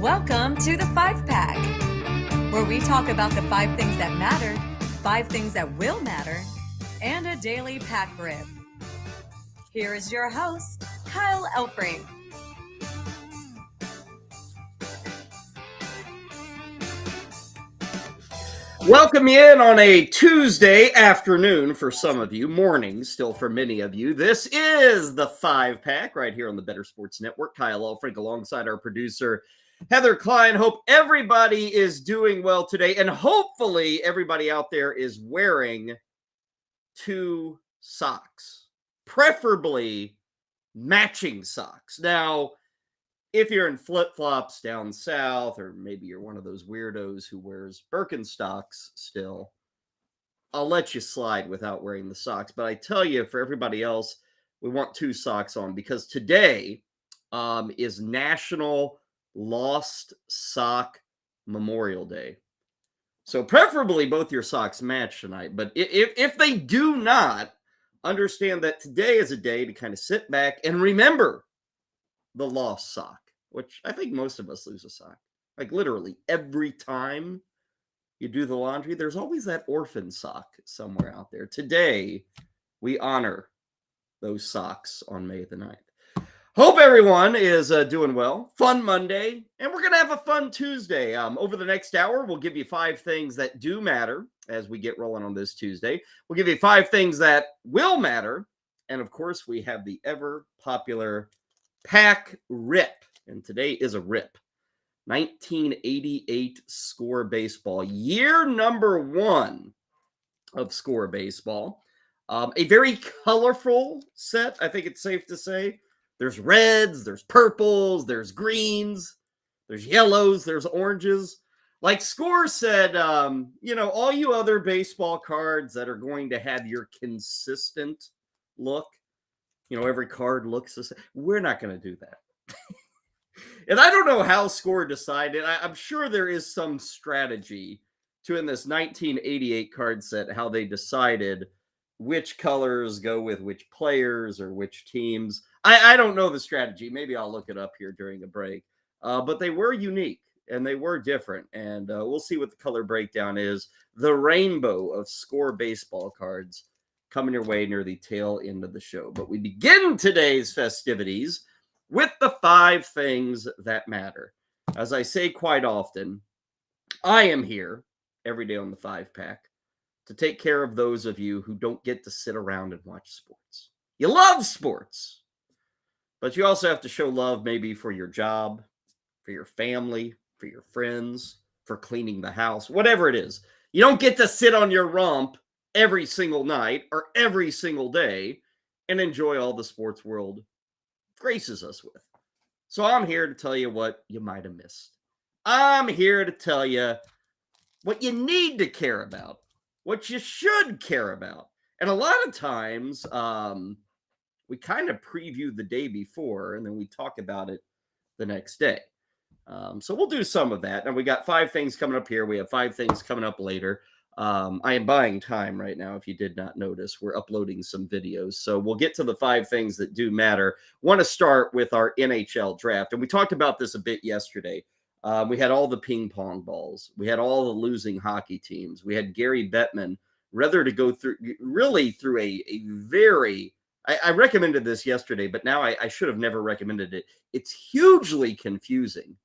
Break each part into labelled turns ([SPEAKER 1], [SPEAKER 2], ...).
[SPEAKER 1] Welcome to the 5-Pack, where we talk about the 5 things that matter, 5 things that will matter, and a daily pack rip. Here is your host, Kyle Elfrink.
[SPEAKER 2] Welcome in on a Tuesday afternoon for some of you, morning still for many of you. This is the 5-Pack right here on the Better Sports Network. Kyle Elfrink alongside our producer, Heather Klein. Hope everybody is doing well today, and hopefully everybody out there is wearing 2 socks, preferably matching socks. Now, if you're in flip-flops down south, or maybe you're one of those weirdos who wears Birkenstocks still, I'll let you slide without wearing the socks. But I tell you, for everybody else, we want 2 socks on because today is National Lost Sock Memorial Day. So preferably both your socks match tonight. But if they do not, understand that today is a day to kind of sit back and remember the lost sock, which I think most of us lose a sock. Like literally every time you do the laundry, there's always that orphan sock somewhere out there. Today, we honor those socks on May the 9th. Hope everyone is doing well. Fun Monday, and we're going to have a fun Tuesday. Over the next hour, we'll give you 5 things that do matter as we get rolling on this Tuesday. We'll give you 5 things that will matter. And of course, we have the ever popular Pack Rip. And today is a rip. 1988 Score Baseball. Year number 1 of Score Baseball. A very colorful set, I think it's safe to say. There's reds, there's purples, there's greens, there's yellows, there's oranges. Like Score said, all you other baseball cards that are going to have your consistent look, every card looks the same. We're not going to do that. And I don't know how Score decided. I'm sure there is some strategy to, in this 1988 card set, how they decided which colors go with which players or which teams. I don't know the strategy. Maybe I'll look it up here during a break. But they were unique and they were different. And we'll see what the color breakdown is. The rainbow of Score baseball cards coming your way near the tail end of the show. But we begin today's festivities with the 5 things that matter. As I say quite often, I am here every day on the 5-Pack to take care of those of you who don't get to sit around and watch sports. You love sports, but you also have to show love maybe for your job, for your family, for your friends, for cleaning the house, whatever it is. You don't get to sit on your rump every single night or every single day and enjoy all the sports world graces us with. So I'm here to tell you what you might have missed. I'm here to tell you what you need to care about, what you should care about. And a lot of times we kind of preview the day before and then we talk about it the next day. So we'll do some of that. And we got 5 things coming up here. We have 5 things coming up later. I am buying time right now. If you did not notice, we're uploading some videos. So we'll get to the 5 things that do matter. Want to start with our NHL draft. And we talked about this a bit yesterday. We had all the ping pong balls. We had all the losing hockey teams. We had Gary Bettman rather to go through a very, I recommended this yesterday, but now I should have never recommended it. It's hugely confusing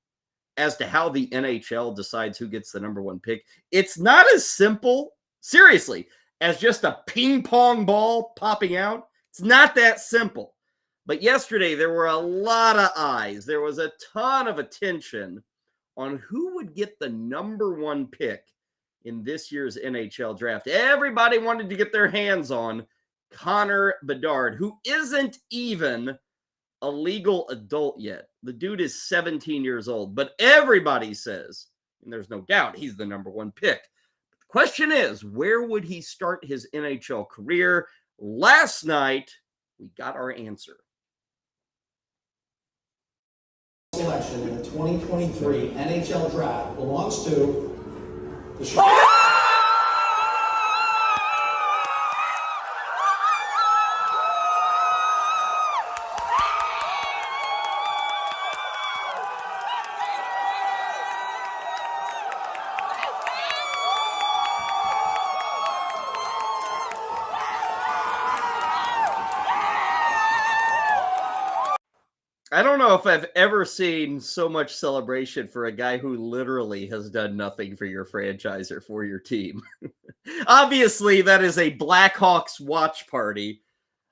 [SPEAKER 2] as to how the NHL decides who gets the number 1 pick. It's not as simple, seriously, as just a ping pong ball popping out. It's not that simple. But yesterday, there were a lot of eyes. There was a ton of attention on who would get the number 1 pick in this year's NHL draft. Everybody wanted to get their hands on Connor Bedard, who isn't even a legal adult yet. The dude is 17 years old, but everybody says, and there's no doubt, he's the number 1 pick. The question is, where would he start his NHL career? Last night, we got our answer.
[SPEAKER 3] Selection in the 2023 NHL Draft belongs to the Chicago.
[SPEAKER 2] I don't know if I've ever seen so much celebration for a guy who literally has done nothing for your franchise or for your team. Obviously, that is a Blackhawks watch party.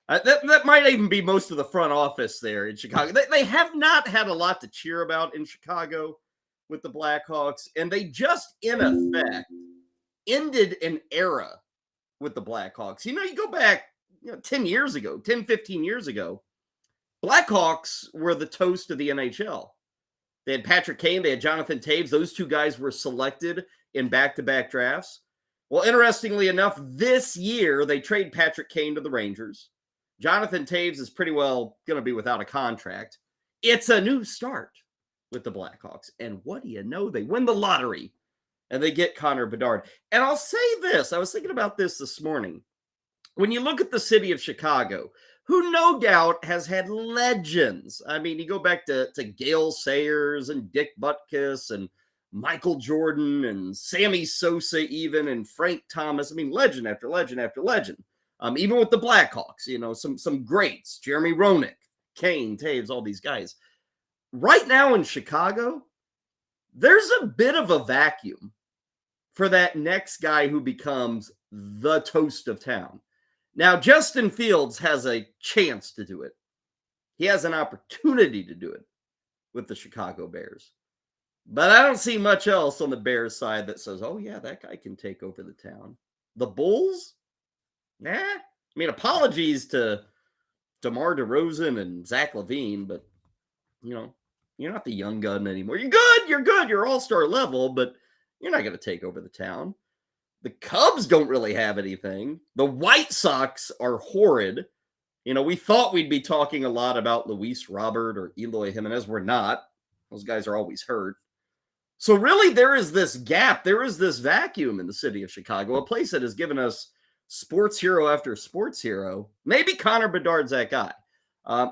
[SPEAKER 2] That might even be most of the front office there in Chicago. They have not had a lot to cheer about in Chicago with the Blackhawks, and they just, in effect, ended an era with the Blackhawks. You go back 10 years ago, 10, 15 years ago, Blackhawks were the toast of the NHL. They had Patrick Kane, they had Jonathan Toews. Those two guys were selected in back-to-back drafts. Well, interestingly enough, this year they trade Patrick Kane to the Rangers. Jonathan Toews is pretty well going to be without a contract. It's a new start with the Blackhawks. And what do you know? They win the lottery and they get Connor Bedard. And I'll say this. I was thinking about this morning. When you look at the city of Chicago, who no doubt has had legends. I mean, you go back to Gale Sayers and Dick Butkus and Michael Jordan and Sammy Sosa even and Frank Thomas. I mean, legend after legend after legend. Even with the Blackhawks, some greats, Jeremy Roenick, Kane, Toews, all these guys. Right now in Chicago, there's a bit of a vacuum for that next guy who becomes the toast of town. Now, Justin Fields has a chance to do it. He has an opportunity to do it with the Chicago Bears. But I don't see much else on the Bears side that says, oh, yeah, that guy can take over the town. The Bulls? Nah. I mean, apologies to DeMar DeRozan and Zach LaVine, but, you're not the young gun anymore. You're good. You're all-star level, but you're not going to take over the town. The Cubs don't really have anything. The White Sox are horrid. We thought we'd be talking a lot about Luis Robert or Eloy Jimenez. We're not. Those guys are always hurt. So really, there is this gap. There is this vacuum in the city of Chicago, a place that has given us sports hero after sports hero. Maybe Connor Bedard's that guy.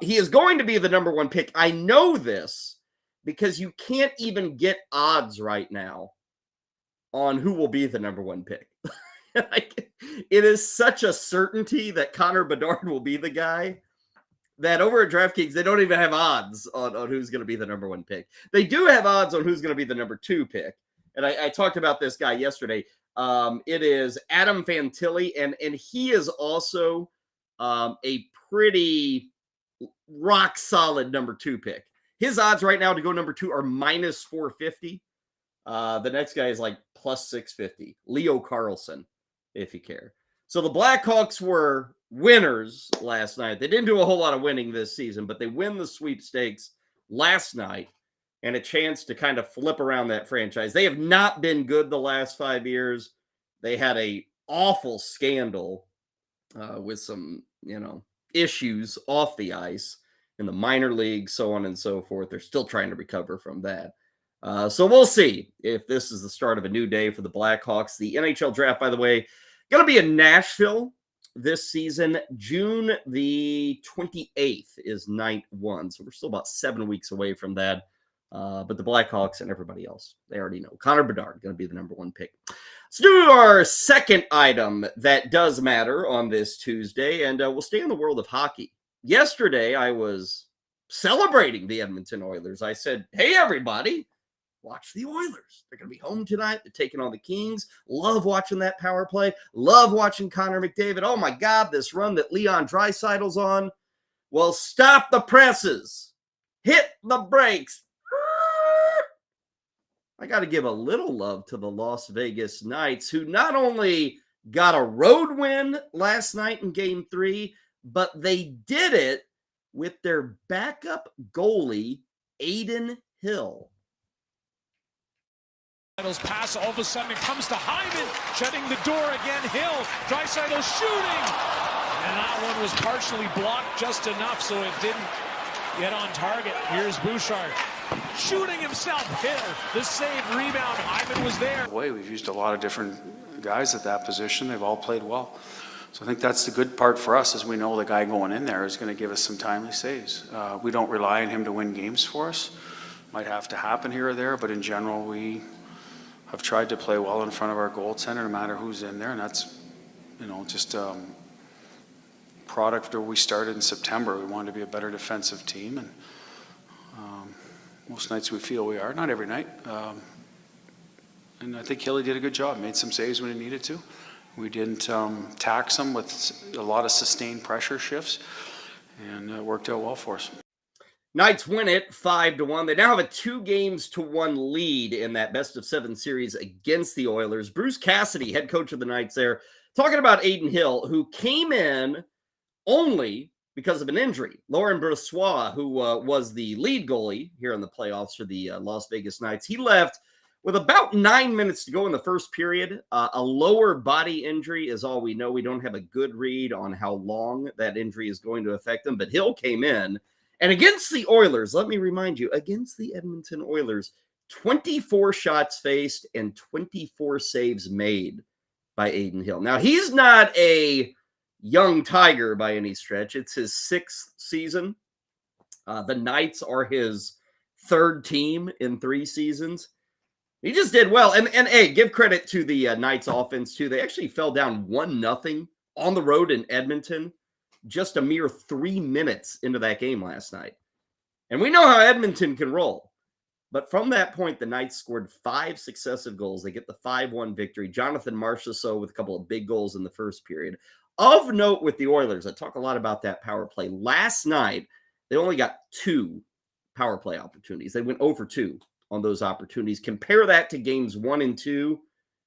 [SPEAKER 2] He is going to be the number one pick. I know this because you can't even get odds right now on who will be the number one pick. It is such a certainty that Connor Bedard will be the guy that over at DraftKings, they don't even have odds on who's going to be the number one pick. They do have odds on who's going to be the number two pick. And I talked about this guy yesterday. It is Adam Fantilli, and he is also a pretty rock solid number two pick. His odds right now to go number two are minus 450. The next guy is like plus 650. Leo Carlson, if you care. So the Blackhawks were winners last night. They didn't do a whole lot of winning this season, but they win the sweepstakes last night and a chance to kind of flip around that franchise. They have not been good the last 5 years. They had a awful scandal with some, issues off the ice in the minor league, so on and so forth. They're still trying to recover from that. So we'll see if this is the start of a new day for the Blackhawks. The NHL draft, by the way, going to be in Nashville this season. June the 28th is night one. So we're still about 7 weeks away from that. But the Blackhawks and everybody else, they already know. Connor Bedard going to be the number one pick. Let's do our second item that does matter on this Tuesday, and we'll stay in the world of hockey. Yesterday, I was celebrating the Edmonton Oilers. I said, hey, everybody, watch the Oilers. They're going to be home tonight. They're taking on the Kings. Love watching that power play. Love watching Connor McDavid. Oh, my God, this run that Leon Draisaitl's on. Well, stop the presses. Hit the brakes. I got to give a little love to the Las Vegas Knights, who not only got a road win last night in Game 3, but they did it with their backup goalie, Aiden Hill.
[SPEAKER 4] Pass, all of a sudden it comes to Hyman, shutting the door again. Hill, Draisaitl shooting, and that one was partially blocked just enough so it didn't get on target. Here's Bouchard shooting himself. Hill, the save, rebound. Hyman was there.
[SPEAKER 5] We've used a lot of different guys at that position. They've all played well. So I think that's the good part for us, is we know the guy going in there is going to give us some timely saves. We don't rely on him to win games for us. Might have to happen here or there, but in general, we have tried to play well in front of our goaltender, no matter who's in there, and that's, just product where we started in September. We wanted to be a better defensive team, and Most nights we feel we are, not every night. And I think Kelly did a good job, made some saves when he needed to. We didn't tax him with a lot of sustained pressure shifts, and it worked out well for us.
[SPEAKER 2] Knights win it 5-1. They now have a 2-1 lead in that best-of-7 series against the Oilers. Bruce Cassidy, head coach of the Knights there, talking about Adin Hill, who came in only because of an injury. Laurent Brossoit, who was the lead goalie here in the playoffs for the Las Vegas Knights, he left with about 9 minutes to go in the first period. A lower body injury is all we know. We don't have a good read on how long that injury is going to affect him, but Hill came in. And against the Oilers, let me remind you, against the Edmonton Oilers, 24 shots faced and 24 saves made by Adin Hill. Now, he's not a young tiger by any stretch. It's his 6th season. The Knights are his 3rd team in 3 seasons. He just did well. And hey, give credit to the Knights offense, too. They actually fell down 1-0 on the road in Edmonton just a mere 3 minutes into that game last night. And we know how Edmonton can roll. But from that point, the Knights scored 5 successive goals. They get the 5-1 victory. Jonathan Marchessault with a couple of big goals in the first period. Of note with the Oilers, I talk a lot about that power play. Last night, they only got 2 power play opportunities. They went 0-2 on those opportunities. Compare that to games 1 and 2,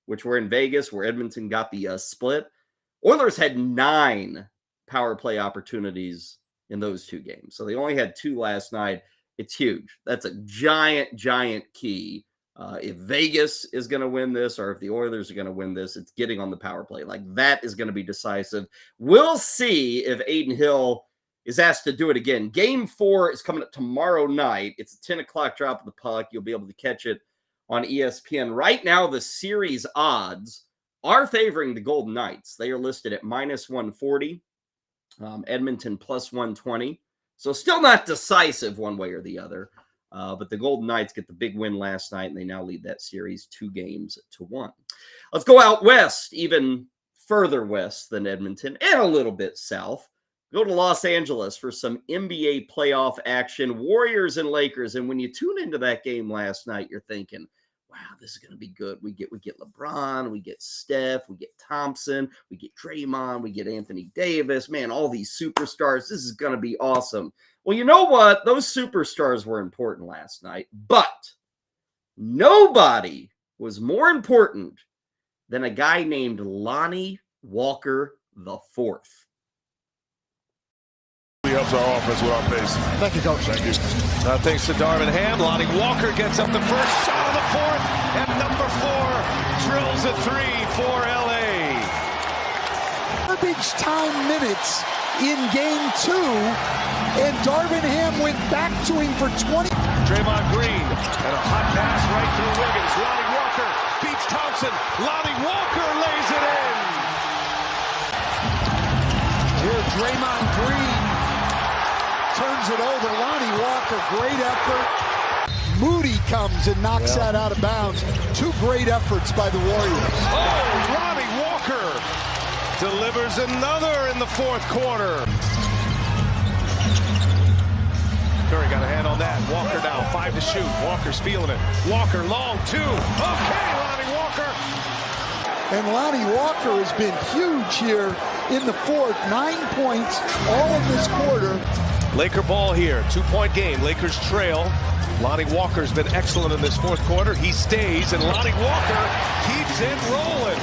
[SPEAKER 2] which were in Vegas, where Edmonton got the split. Oilers had 9 power play opportunities in those 2 games. So they only had 2 last night. It's huge. That's a giant key. If Vegas is going to win this, or if the Oilers are going to win this, it's getting on the power play. Like, that is going to be decisive. We'll see if Adin Hill is asked to do it again. Game 4 is coming up tomorrow night. It's a 10 o'clock drop of the puck. You'll be able to catch it on ESPN. Right now, the series odds are favoring the Golden Knights. They are listed at -140. Edmonton +120. So still not decisive one way or the other. But the Golden Knights get the big win last night, and they now lead that series 2-1. Let's go out west, even further west than Edmonton, and a little bit south. Go to Los Angeles for some NBA playoff action. Warriors and Lakers. And when you tune into that game last night, you're thinking, wow, this is going to be good. We get LeBron, we get Steph, we get Thompson, we get Draymond, we get Anthony Davis. Man, all these superstars. This is going to be awesome. Well, you know what? Those superstars were important last night, but nobody was more important than a guy named Lonnie Walker IV.
[SPEAKER 6] He helps our offense with our pace.
[SPEAKER 7] Thank you, Coach.
[SPEAKER 6] Thank you.
[SPEAKER 4] Thanks to Darvin Ham. Lonnie Walker gets up the first shot of the 4th, and number 4 drills a 3 for LA.
[SPEAKER 7] Garbage time minutes in game 2, and Darvin Ham went back to him for 20.
[SPEAKER 4] Draymond Green and a hot pass right through Wiggins. Lonnie Walker beats Thompson. Lonnie Walker lays it in.
[SPEAKER 7] Here, Draymond Green turns it over. Lonnie Walker, great effort. Moody comes and knocks that out of bounds. 2 great efforts by the Warriors.
[SPEAKER 4] Oh, Lonnie Walker delivers another in the 4th quarter. Curry got a hand on that. Walker now, 5 to shoot. Walker's feeling it. Walker long 2. Okay, Lonnie Walker.
[SPEAKER 7] And Lonnie Walker has been huge here in the 4th. 9 points all in this quarter.
[SPEAKER 4] Laker ball here, 2-point game. Lakers trail. Lonnie Walker's been excellent in this 4th quarter. He stays, and Lonnie Walker keeps it rolling.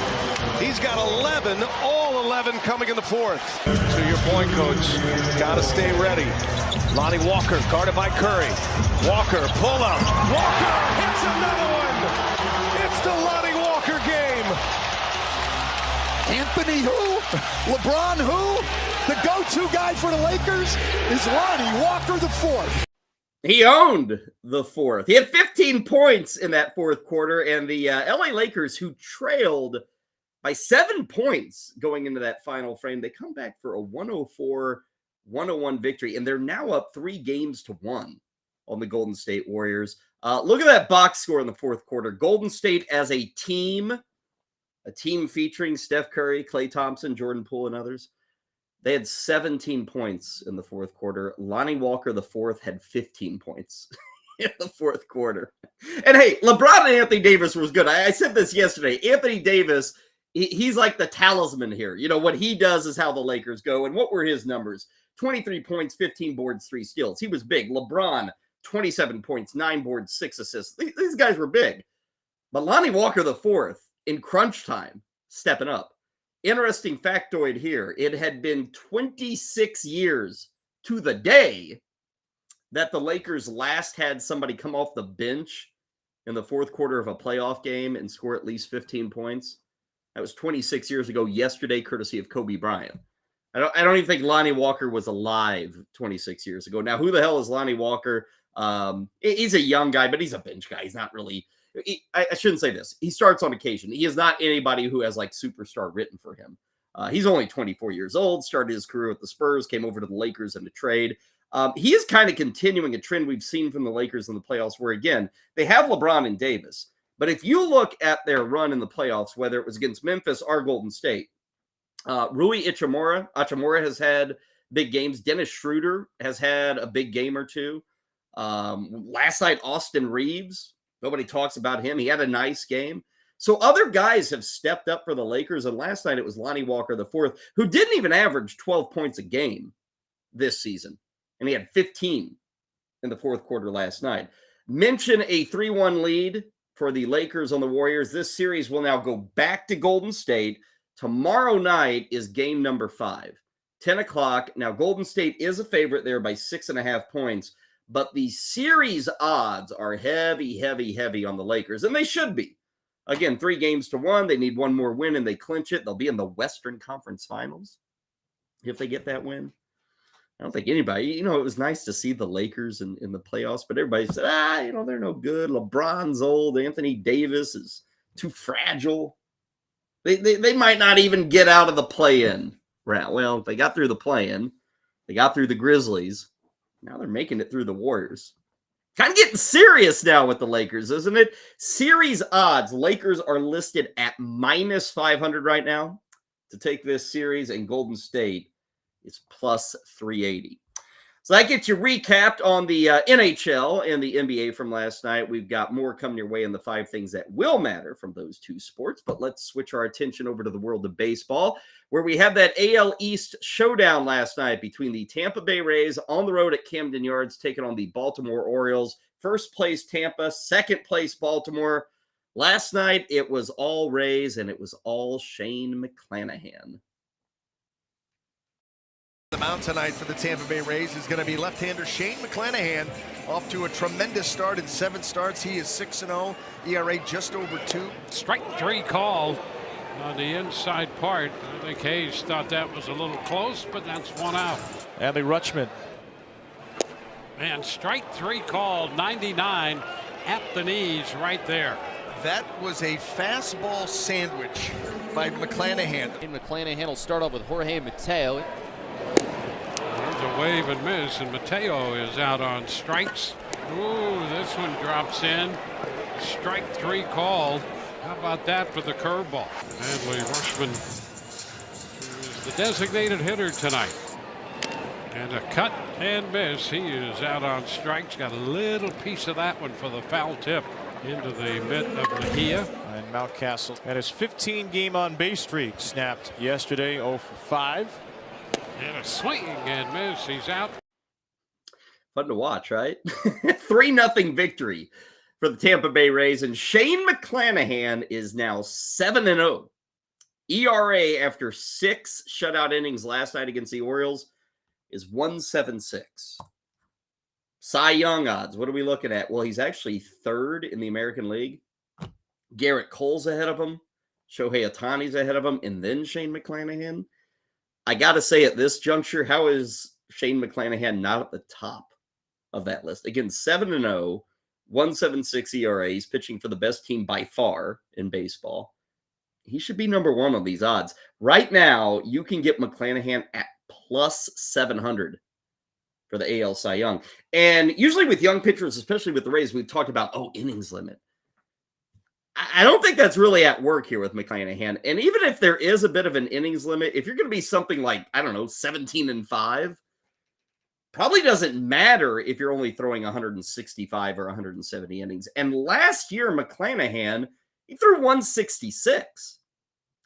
[SPEAKER 4] He's got 11, all 11 coming in the 4th. To your point, Coach, got to stay ready. Lonnie Walker guarded by Curry. Walker, pull up. Walker hits another one. It's the Lonnie Walker game.
[SPEAKER 7] Anthony who? LeBron who? The go-to guy for the Lakers is Lonnie Walker IV.
[SPEAKER 2] He owned the 4th. He had 15 points in that 4th quarter, and the LA Lakers, who trailed by 7 points going into that final frame, they come back for a 104-101 victory, and they're now up 3-1 on the Golden State Warriors. Look at that box score in the 4th quarter. Golden State as a team featuring Steph Curry, Klay Thompson, Jordan Poole, and others. They had 17 points in the 4th quarter. Lonnie Walker IV had 15 points in the fourth quarter. And hey, LeBron and Anthony Davis was good. I said this yesterday. Anthony Davis, he's like the talisman here. You know, what he does is how the Lakers go. And what were his numbers? 23 points, 15 boards, 3 steals. He was big. LeBron, 27 points, 9 boards, 6 assists. These guys were big. But Lonnie Walker IV, in crunch time, stepping up. Interesting factoid here. It had been 26 years to the day that the Lakers last had somebody come off the bench in the fourth quarter of a playoff game and score at least 15 points. That was 26 years ago yesterday, courtesy of Kobe Bryant. I don't even think Lonnie Walker was alive 26 years ago. Now, who the hell is Lonnie Walker? He's a young guy, but he's a bench guy. He's not really... I shouldn't say this. He starts on occasion. He is not anybody who has like superstar written for him. He's only 24 years old, started his career with the Spurs, came over to the Lakers in a trade. He is kind of continuing a trend we've seen from the Lakers in the playoffs where, again, they have LeBron and Davis. But if you look at their run in the playoffs, whether it was against Memphis or Golden State, Rui Hachimura has had big games. Dennis Schroeder has had a big game or two. Last night, Austin Reeves, nobody talks about him. He had a nice game. So other guys have stepped up for the Lakers, and last night it was Lonnie Walker IV, who didn't even average 12 points a game this season, and he had 15 in the fourth quarter last night. Mention a 3-1 lead for the Lakers on the Warriors. This series will now go back to Golden State. Tomorrow night is game number 5, 10 o'clock. Now, Golden State is a favorite there by 6.5 points, but the series odds are heavy, heavy, heavy on the Lakers, and they should be. Again, 3-1. They need one more win, and they clinch it. They'll be in the Western Conference Finals if they get that win. I don't think anybody, it was nice to see the Lakers in the playoffs, but everybody said, they're no good. LeBron's old. Anthony Davis is too fragile. They might not even get out of the play-in round. Well, they got through the play-in. They got through the Grizzlies. Now they're making it through the Warriors. Kind of getting serious now with the Lakers, isn't it? Series odds. Lakers are listed at -500 right now to take this series, and Golden State is plus 380. So that gets you recapped on the NHL and the NBA from last night. We've got more coming your way in the 5 things that will matter from those 2 sports. But let's switch our attention over to the world of baseball, where we had that AL East showdown last night between the Tampa Bay Rays on the road at Camden Yards, taking on the Baltimore Orioles. First place Tampa, second place Baltimore. Last night, it was all Rays, and it was all Shane McClanahan.
[SPEAKER 8] The mound tonight for the Tampa Bay Rays is going to be left-hander Shane McClanahan, off to a tremendous start in 7 starts. He is 6-0, ERA just over 2.
[SPEAKER 9] Strike 3 call on the inside part. I think Hayes thought that was a little close, but that's 1 out.
[SPEAKER 10] Adley Rutschman.
[SPEAKER 9] And strike 3 called, 99 at the knees right there.
[SPEAKER 8] That was a fastball sandwich by McClanahan.
[SPEAKER 11] And McClanahan will start off with Jorge Mateo.
[SPEAKER 9] There's a wave and miss, and Mateo is out on strikes. Ooh, this one drops in. Strike 3 called. How about that for the curveball? Adley Rutschman is the designated hitter tonight. And a cut and miss. He is out on strikes. Got a little piece of that one for the foul tip into the mitt of Mejia.
[SPEAKER 10] And Mountcastle had his 15-game on-base streak snapped yesterday, 0 for 5.
[SPEAKER 9] And a swing and miss. He's out.
[SPEAKER 2] Fun to watch, right? 3-0 victory for the Tampa Bay Rays. And Shane McClanahan is now 7-0. ERA after 6 shutout innings last night against the Orioles is 1.76. Cy Young odds. What are we looking at? Well, he's actually 3rd in the American League. Garrett Cole's ahead of him. Shohei Ohtani's ahead of him. And then Shane McClanahan. I got to say at this juncture, how is Shane McClanahan not at the top of that list? Again, 7-0, 1.76 ERA. He's pitching for the best team by far in baseball. He should be number 1 on these odds. Right now, you can get McClanahan at plus 700 for the AL Cy Young. And usually with young pitchers, especially with the Rays, we've talked about, innings limit. I don't think that's really at work here with McClanahan. And even if there is a bit of an innings limit, if you're going to be something like, 17-5, probably doesn't matter if you're only throwing 165 or 170 innings. And last year, McClanahan, he threw 166.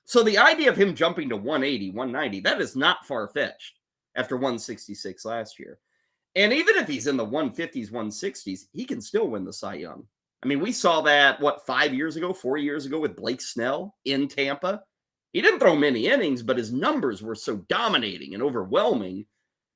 [SPEAKER 2] So the idea of him jumping to 180, 190, that is not far-fetched after 166 last year. And even if he's in the 150s, 160s, he can still win the Cy Young. I mean, we saw that, 4 years ago with Blake Snell in Tampa. He didn't throw many innings, but his numbers were so dominating and overwhelming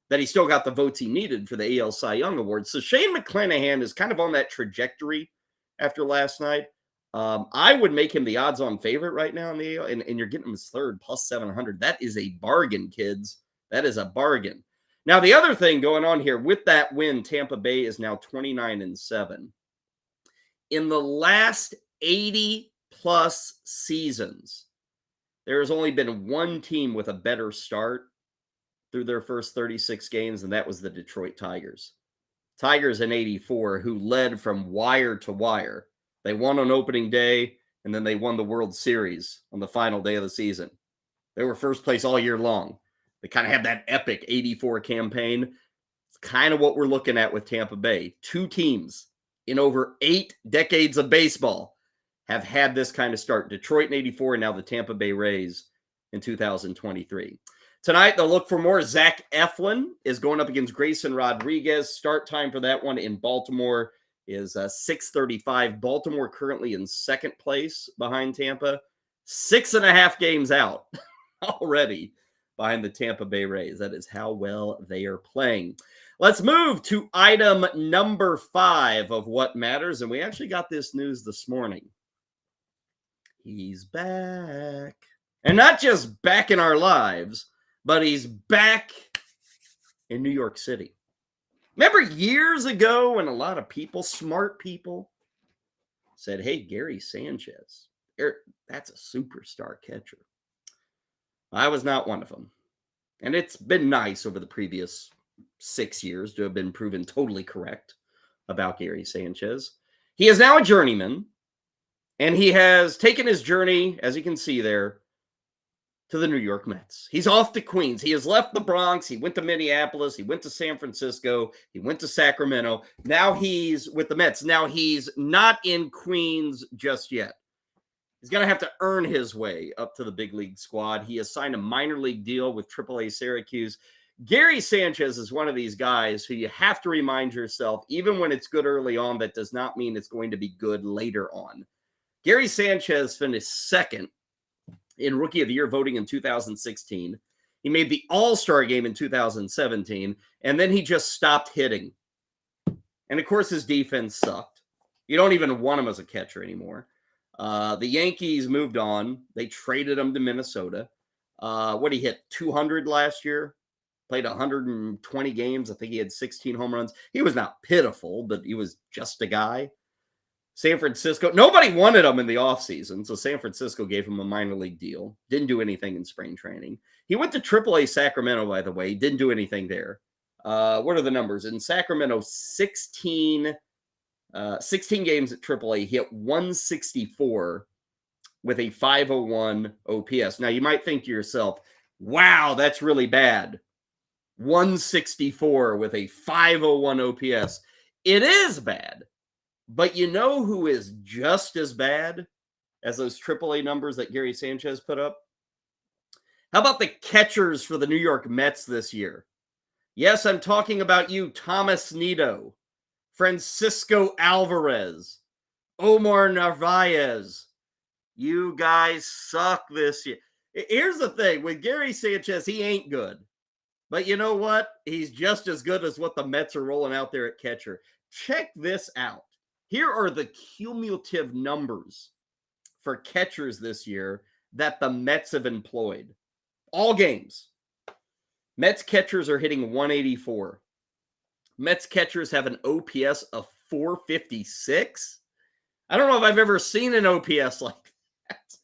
[SPEAKER 2] that he still got the votes he needed for the AL Cy Young Award. So Shane McClanahan is kind of on that trajectory after last night. I would make him the odds-on favorite right now in the AL, and you're getting him as third, plus 700. That is a bargain, kids. That is a bargain. Now, the other thing going on here, with that win, Tampa Bay is now 29-7. In the last 80-plus seasons, there has only been one team with a better start through their first 36 games, and that was the Detroit Tigers. Tigers in 84, who led from wire to wire. They won on opening day, and then they won the World Series on the final day of the season. They were first place all year long. They kind of had that epic 84 campaign. It's kind of what we're looking at with Tampa Bay. Two teams in over 8 decades of baseball have had this kind of start. Detroit in 84, and now the Tampa Bay Rays in 2023. Tonight, they'll look for more. Zach Eflin is going up against Grayson Rodriguez. Start time for that one in Baltimore is 6:35. Baltimore currently in second place behind Tampa. 6.5 games out already behind the Tampa Bay Rays. That is how well they are playing. Let's move to item number 5 of what matters. And we actually got this news this morning. He's back. And not just back in our lives, but he's back in New York City. Remember years ago when a lot of people, smart people, said, hey, Gary Sanchez, that's a superstar catcher. I was not one of them. And it's been nice over the previous 6 years to have been proven totally correct about Gary Sanchez. He is now a journeyman, and he has taken his journey, as you can see there, to the New York Mets. He's off to Queens. He has left the Bronx. He went to Minneapolis. He went to San Francisco. He went to Sacramento. Now he's with the Mets. Now he's not in Queens just yet. He's going to have to earn his way up to the big league squad. He has signed a minor league deal with AAA Syracuse. Gary Sanchez is one of these guys who you have to remind yourself, even when it's good early on, that does not mean it's going to be good later on. Gary Sanchez finished second in Rookie of the Year voting in 2016. He made the All-Star game in 2017, and then he just stopped hitting. And, of course, his defense sucked. You don't even want him as a catcher anymore. The Yankees moved on. They traded him to Minnesota. He hit 200 last year? Played 120 games. I think he had 16 home runs. He was not pitiful, but he was just a guy. San Francisco, nobody wanted him in the offseason, so San Francisco gave him a minor league deal. Didn't do anything in spring training. He went to AAA Sacramento, by the way. Didn't do anything there. What are the numbers? In Sacramento, 16 games at AAA. He hit 164 with a 501 OPS. Now, you might think to yourself, wow, that's really bad. 164 with a 501 OPS. It is bad. But you know who is just as bad as those AAA numbers that Gary Sanchez put up? How about the catchers for the New York Mets this year? Yes, I'm talking about you, Thomas Nido, Francisco Alvarez, Omar Narvaez. You guys suck this year. Here's the thing. With Gary Sanchez, he ain't good. But you know what? He's just as good as what the Mets are rolling out there at catcher. Check this out. Here are the cumulative numbers for catchers this year that the Mets have employed. All games. Mets catchers are hitting 184. Mets catchers have an OPS of 456. I don't know if I've ever seen an OPS like that.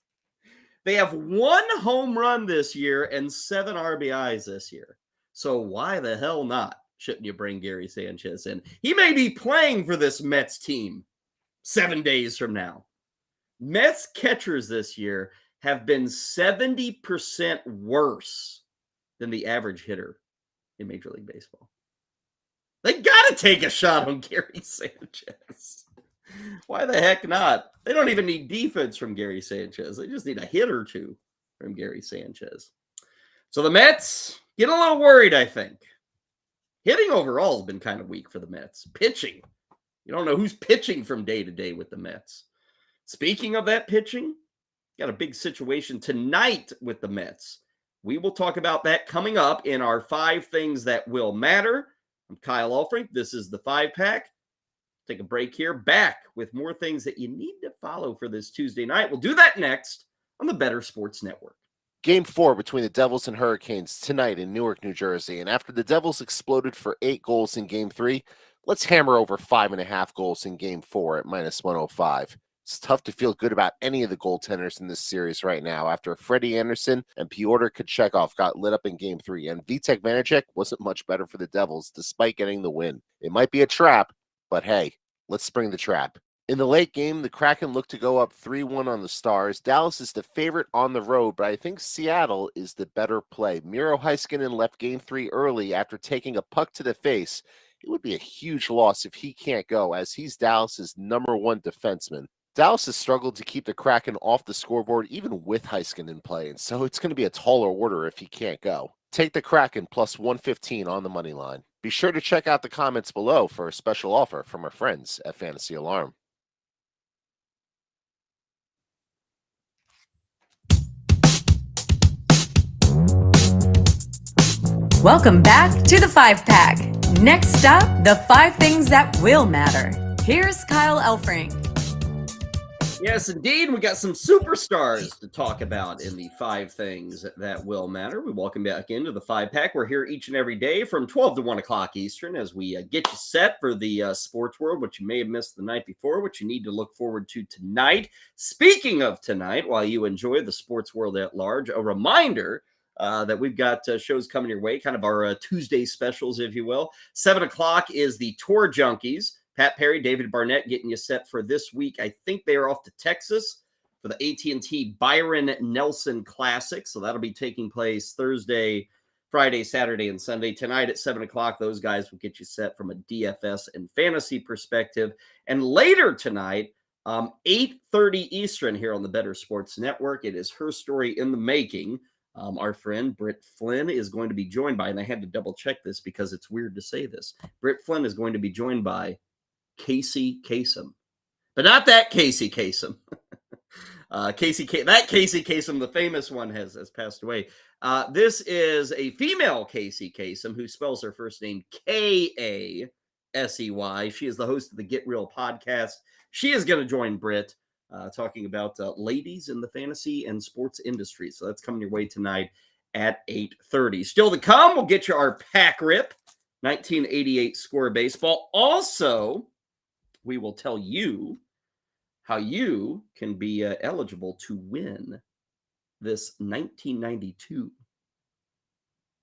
[SPEAKER 2] They have 1 home run this year and 7 RBIs this year. So why the hell not? Shouldn't you bring Gary Sanchez in? He may be playing for this Mets team 7 days from now. Mets catchers this year have been 70% worse than the average hitter in Major League Baseball. They got to take a shot on Gary Sanchez. Why the heck not? They don't even need defense from Gary Sanchez. They just need a hit or two from Gary Sanchez. So the Mets get a little worried, I think. Hitting overall has been kind of weak for the Mets. Pitching. You don't know who's pitching from day to day with the Mets. Speaking of that pitching, got a big situation tonight with the Mets. We will talk about that coming up in our 5 things that will matter. I'm Kyle Elfrink. This is the 5-pack. Take a break here. Back with more things that you need to follow for this Tuesday night. We'll do that next on the Better Sports Network.
[SPEAKER 12] Game 4 between the Devils and Hurricanes tonight in Newark, New Jersey. And after the Devils exploded for 8 goals in Game 3, let's hammer over 5.5 goals in Game 4 at -105. It's tough to feel good about any of the goaltenders in this series right now after Freddie Anderson and Pyotr Kochetkov got lit up in Game 3, and Vitek Vanacek wasn't much better for the Devils despite getting the win. It might be a trap, but hey, let's spring the trap. In the late game, the Kraken looked to go up 3-1 on the Stars. Dallas is the favorite on the road, but I think Seattle is the better play. Miro Heiskanen left Game 3 early after taking a puck to the face. It would be a huge loss if he can't go, as he's Dallas's #1 defenseman. Dallas has struggled to keep the Kraken off the scoreboard even with Heiskanen in play, and so it's going to be a taller order if he can't go. Take the Kraken plus 115 on the money line. Be sure to check out the comments below for a special offer from our friends at Fantasy Alarm.
[SPEAKER 1] Welcome back to the 5-pack. Next up, the 5 things that will matter. Here's Kyle Elfrink.
[SPEAKER 2] Yes, indeed. We got some superstars to talk about in the 5 things that will matter. We welcome back into the 5-pack. We're here each and every day from 12 to 1 o'clock Eastern as we get you set for the sports world, what you may have missed the night before, what you need to look forward to tonight. Speaking of tonight, while you enjoy the sports world at large, a reminder that we've got shows coming your way, kind of our Tuesday specials, if you will. 7 o'clock is the Tour Junkies. Pat Perry, David Barnett getting you set for this week. I think they are off to Texas for the AT&T Byron Nelson Classic. So that'll be taking place Thursday, Friday, Saturday, and Sunday. Tonight at 7 o'clock, those guys will get you set from a DFS and fantasy perspective. And later tonight, 8:30 Eastern here on the Better Sports Network. It is Her Story in the Making. Our friend Britt Flynn is going to be joined by, and I had to double check this because it's weird to say this, Britt Flynn is going to be joined by Casey Kasem, but not that Casey Kasem. Casey Kasem, the famous one, has passed away. This is a female Casey Kasem who spells her first name Kasey. She is the host of the Get Real podcast. She is going to join Britt talking about ladies in the fantasy and sports industry. So that's coming your way tonight at 8:30. Still to come, we'll get you our pack rip, 1988 score baseball. Also, we will tell you how you can be eligible to win this 1992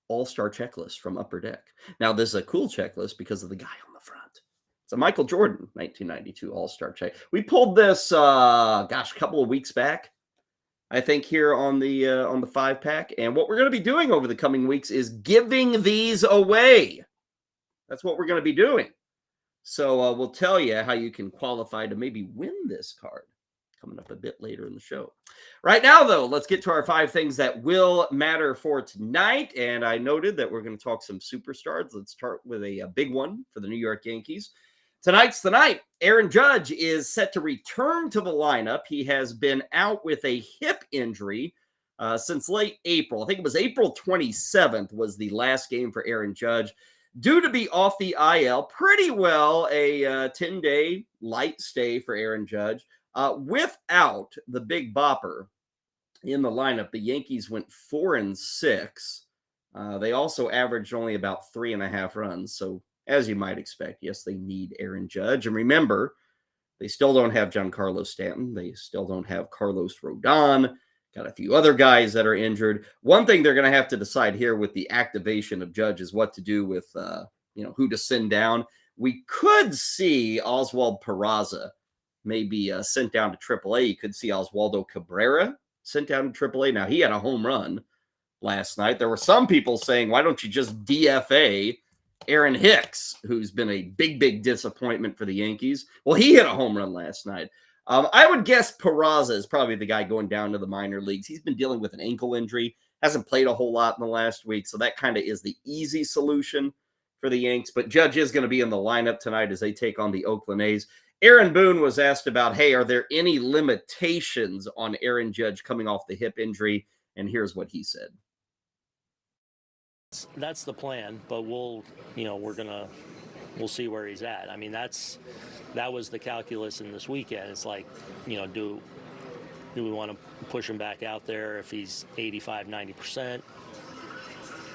[SPEAKER 2] All-Star checklist from Upper Deck. Now, this is a cool checklist because of the guy on the front. It's a Michael Jordan 1992 All-Star check. We pulled this, a couple of weeks back, I think, here on the 5-pack. And what we're going to be doing over the coming weeks is giving these away. That's what we're going to be doing. So we'll tell you how you can qualify to maybe win this card coming up a bit later in the show. Right now, though, let's get to our 5 things that will matter for tonight. And I noted that we're going to talk some superstars. Let's start with a big one for the New York Yankees. Tonight's the night. Aaron Judge is set to return to the lineup. He has been out with a hip injury since late April. I think it was April 27th was the last game for Aaron Judge. Due to be off the IL, pretty well a 10-day light stay for Aaron Judge. Without the big bopper in the lineup, the Yankees went 4-6. They also averaged only about 3.5 runs. So as you might expect, yes, they need Aaron Judge. And remember, they still don't have Giancarlo Stanton. They still don't have Carlos Rodon. Got a few other guys that are injured. One thing they're going to have to decide here with the activation of Judge is what to do with, who to send down. We could see Oswald Peraza maybe sent down to AAA. You could see Oswaldo Cabrera sent down to AAA. Now, he had a home run last night. There were some people saying, why don't you just DFA Aaron Hicks, who's been a big disappointment for the Yankees. Well, he hit a home run last night. I would guess Peraza is probably the guy going down to the minor leagues. He's been dealing with an ankle injury, hasn't played a whole lot in the last week, so that kind of is the easy solution for the Yanks. But Judge is going to be in the lineup tonight as they take on the Oakland A's. Aaron Boone was asked about, hey, are there any limitations on Aaron Judge coming off the hip injury? And here's what he said.
[SPEAKER 13] That's the plan, but we'll see where he's at. I mean, that was the calculus in this weekend. It's like, do we want to push him back out there if he's 85, 90%?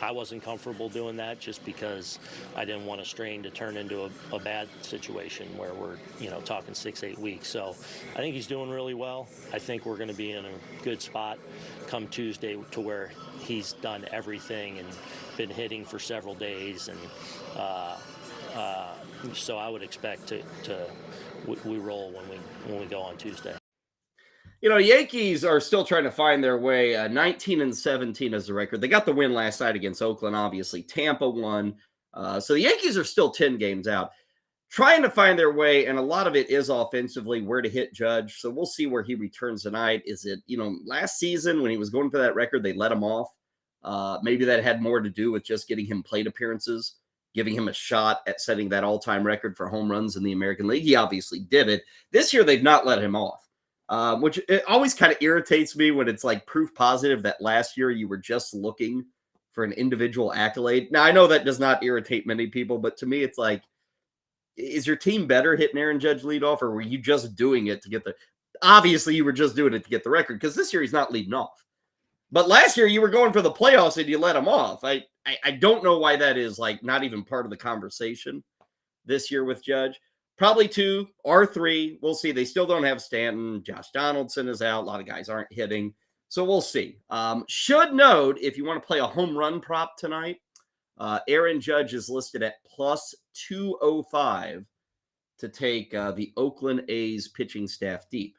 [SPEAKER 13] I wasn't comfortable doing that just because I didn't want a strain to turn into a bad situation where we're, talking 6-8 weeks. So I think he's doing really well. I think we're going to be in a good spot come Tuesday to where he's done everything and been hitting for several days. And so I would expect we roll when we go on Tuesday.
[SPEAKER 2] Yankees are still trying to find their way. 19-17 is the record. They got the win last night against Oakland, obviously. Tampa won. So the Yankees are still 10 games out. Trying to find their way, and a lot of it is offensively, where to hit Judge. So we'll see where he returns tonight. Is it, last season when he was going for that record, they let him off. Maybe that had more to do with just getting him plate appearances, giving him a shot at setting that all-time record for home runs in the American League. He obviously did it. This year, they've not let him off. Which it always kind of irritates me when it's like proof positive that last year you were just looking for an individual accolade. Now, I know that does not irritate many people, but to me, it's like, is your team better hitting Aaron Judge leadoff, or were you just doing it to get obviously you were just doing it to get the record, because this year he's not leading off. But last year you were going for the playoffs and you let him off. I don't know why that is like not even part of the conversation this year with Judge. Probably 2 or 3. We'll see. They still don't have Stanton. Josh Donaldson is out. A lot of guys aren't hitting. So we'll see. Should note, if you want to play a home run prop tonight, Aaron Judge is listed at plus 205 to take the Oakland A's pitching staff deep,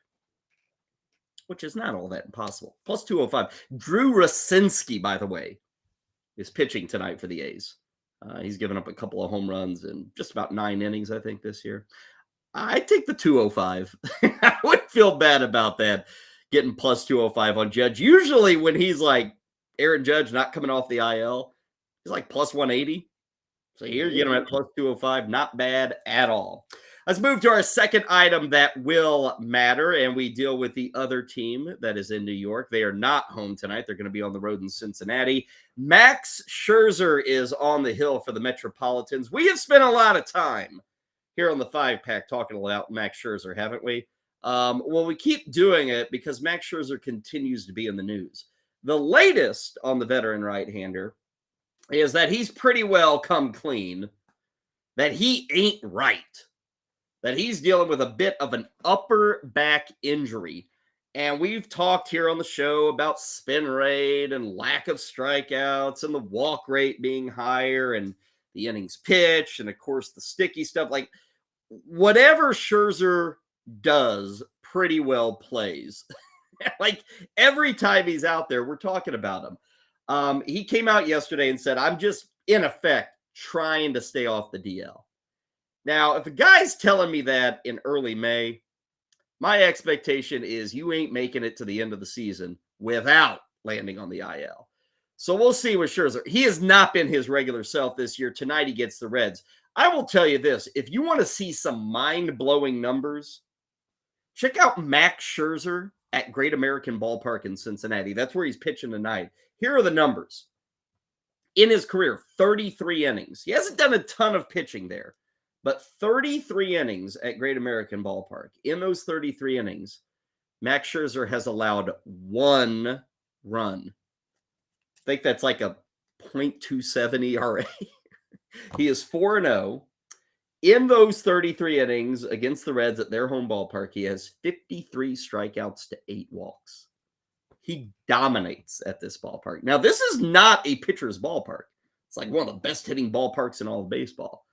[SPEAKER 2] which is not all that impossible. Plus 205. Drew Rosinski, by the way, is pitching tonight for the A's. He's given up a couple of home runs in just about 9 innings, I think, this year. I take the 205. I wouldn't feel bad about that, getting plus 205 on Judge. Usually when he's like Aaron Judge not coming off the IL, he's like plus 180. So here you get him at plus 205. Not bad at all. Let's move to our second item that will matter, and we deal with the other team that is in New York. They are not home tonight. They're going to be on the road in Cincinnati. Max Scherzer is on the hill for the Metropolitans. We have spent a lot of time here on the 5-pack talking about Max Scherzer, haven't we? Well, we keep doing it because Max Scherzer continues to be in the news. The latest on the veteran right-hander is that he's pretty well come clean, that he ain't right, that he's dealing with a bit of an upper back injury. And we've talked here on the show about spin rate and lack of strikeouts and the walk rate being higher and the innings pitched and, of course, the sticky stuff. Like, whatever Scherzer does pretty well plays. Like, every time he's out there, we're talking about him. He came out yesterday and said, I'm just, in effect, trying to stay off the DL. Now, if a guy's telling me that in early May, my expectation is you ain't making it to the end of the season without landing on the IL. So we'll see with Scherzer. He has not been his regular self this year. Tonight he gets the Reds. I will tell you this. If you want to see some mind-blowing numbers, check out Max Scherzer at Great American Ballpark in Cincinnati. That's where he's pitching tonight. Here are the numbers. In his career, 33 innings. He hasn't done a ton of pitching there. But 33 innings at Great American Ballpark. In those 33 innings, Max Scherzer has allowed 1 run. I think that's like a .27 ERA. He is 4-0. In those 33 innings against the Reds at their home ballpark, he has 53 strikeouts to 8 walks. He dominates at this ballpark. Now, this is not a pitcher's ballpark. It's like one of the best hitting ballparks in all of baseball.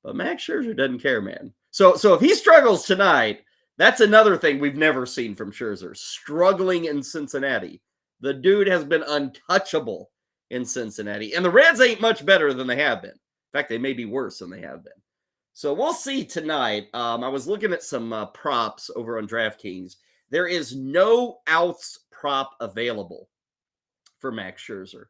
[SPEAKER 2] But Max Scherzer doesn't care, man. So if he struggles tonight, that's another thing we've never seen from Scherzer. Struggling in Cincinnati. The dude has been untouchable in Cincinnati. And the Reds ain't much better than they have been. In fact, they may be worse than they have been. So we'll see tonight. I was looking at some props over on DraftKings. There is no outs prop available for Max Scherzer.